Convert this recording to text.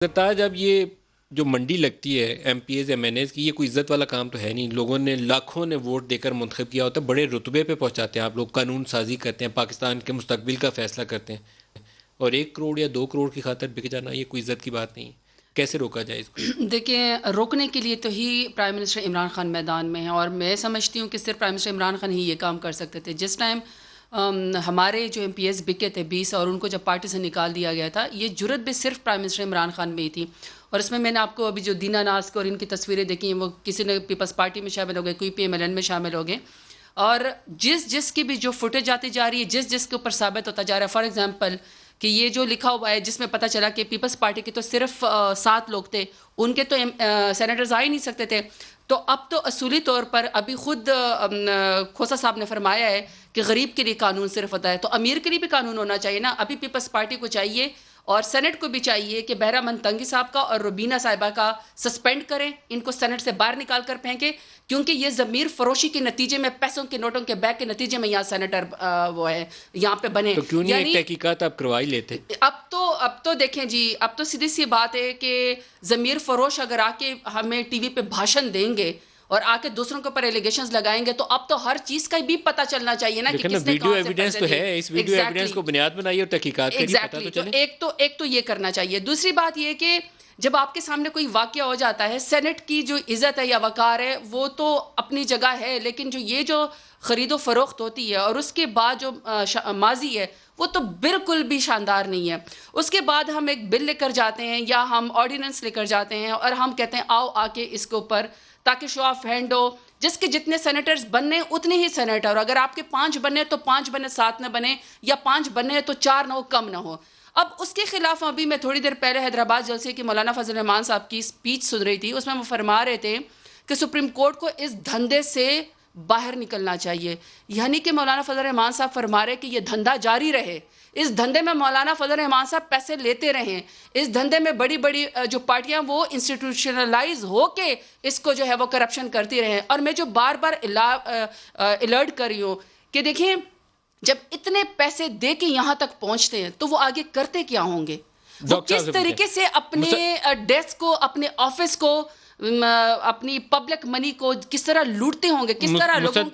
سرتاج، اب یہ جو منڈی لگتی ہے M P As M N As کی، یہ کوئی عزت والا کام تو ہے نہیں. لوگوں نے لاکھوں نے ووٹ دے کر منتخب کیا ہوتا ہے، بڑے رتبے پہ پہنچاتے ہیں آپ لوگ، قانون سازی کرتے ہیں، پاکستان کے مستقبل کا فیصلہ کرتے ہیں، اور 1 کروڑ یا 2 کروڑ کی خاطر بک جانا یہ کوئی عزت کی بات نہیں ہے. کیسے روکا جائے اس کو؟ دیکھیں، روکنے کے لیے تو ہی پرائم منسٹر عمران خان میدان میں ہیں، اور میں سمجھتی ہوں کہ صرف پرائم منسٹر عمران خان ہی یہ کام کر سکتے تھے. جس ٹائم ہمارے جو ایم پی ایس بکے تھے 20 اور ان کو جب پارٹی سے نکال دیا گیا تھا، یہ جرت بھی صرف پرائم منسٹر عمران خان میں ہی تھی. اور اس میں نے آپ کو ابھی جو دینا ناز کو اور ان کی تصویریں دیکھی ہیں، وہ کسی نے پیپلز پارٹی میں شامل ہو گئے، کوئی پی ایم ایل این میں شامل ہو گئے، اور جس کی بھی جو فوٹیج آتی جا رہی ہے، جس کے اوپر ثابت ہوتا جا رہا ہے. فار ایگزامپل کہ یہ جو لکھا ہوا ہے جس میں پتہ چلا کہ پیپلز پارٹی کے تو صرف 7 لوگ تھے، ان کے تو سینیٹرز آ ہی نہیں سکتے تھے. تو اب تو اصولی طور پر ابھی خود کھوسا صاحب نے فرمایا ہے کہ غریب کے لیے قانون صرف ہوتا ہے، تو امیر کے لیے بھی قانون ہونا چاہیے نا. ابھی پیپلز پارٹی کو چاہیے اور سینٹ کو بھی چاہیے کہ بہرہ منتنگی صاحب کا اور روبینہ صاحبہ کا سسپینڈ کریں، ان کو سینٹ سے باہر نکال کر پھینکیں، کیونکہ یہ ضمیر فروشی کے نتیجے میں، پیسوں کے نوٹوں کے بیگ کے نتیجے میں یہاں سینیٹر وہ ہے یہاں پہ بنے. تو کیوں نہیں ایک تحقیقات آپ کروا ہی لیتے؟ اب تو دیکھیں جی، اب تو سیدھی سی بات ہے کہ ضمیر فروش اگر آ کے ہمیں ٹی وی پہ بھاشن دیں گے اور آ کے دوسروں کے اوپر ایلیگیشنز لگائیں گے، تو اب تو ہر چیز کا بھی پتہ چلنا چاہیے نا کہ کس نے ویڈیو کہاں سے ایویڈنس پیسے تو دیے. ہے، اس ویڈیو ایویڈنس کو بنیاد بنائیے اور تحقیقات کریے، پتہ تو چلے. ایک تو یہ کرنا چاہیے. دوسری بات یہ کہ جب آپ کے سامنے کوئی واقعہ ہو جاتا ہے، سینٹ کی جو عزت ہے یا وقار ہے وہ تو اپنی جگہ ہے، لیکن جو خرید و فروخت ہوتی ہے اور اس کے بعد جو ماضی ہے وہ تو بالکل بھی شاندار نہیں ہے. اس کے بعد ہم ایک بل لے کر جاتے ہیں یا ہم آرڈیننس لے کر جاتے ہیں اور ہم کہتے ہیں آؤ آ کے اس کے اوپر، تاکہ شو آف ہینڈ ہو، جس کے جتنے سینیٹرز بننے اتنے ہی سینیٹر، اور اگر آپ کے 5 بنے تو 5 بنے، 7 نہ بنے، یا 5 بنے تو 4 نہ ہو، کم نہ ہو. اب اس کے خلاف ابھی میں تھوڑی دیر پہلے حیدرآباد جلسے کی مولانا فضل الرحمان صاحب کی اسپیچ سن رہی تھی. اس میں وہ فرما رہے تھے کہ سپریم کورٹ کو اس دھندے سے باہر نکلنا چاہیے. یعنی کہ مولانا فضل الرحمان صاحب فرما رہے کہ یہ دھندا جاری رہے، اس دھندے میں مولانا فضل الرحمان صاحب پیسے لیتے رہیں، اس دھندے میں بڑی بڑی جو پارٹیاں وہ انسٹیٹیوشنلائز ہو کے اس کو جو ہے وہ کرپشن کرتی رہیں. اور میں جو بار بار الرٹ کر رہی ہوں کہ دیکھیں، جب اتنے پیسے دے کے یہاں تک پہنچتے ہیں تو وہ آگے کرتے کیا ہوں گے؟ وہ کس طریقے سے اپنے ڈیسک کو، اپنے آفس کو، اپنی پبلک منی کو کس طرح لوٹتے ہوں گے، کس طرح لوگوں کے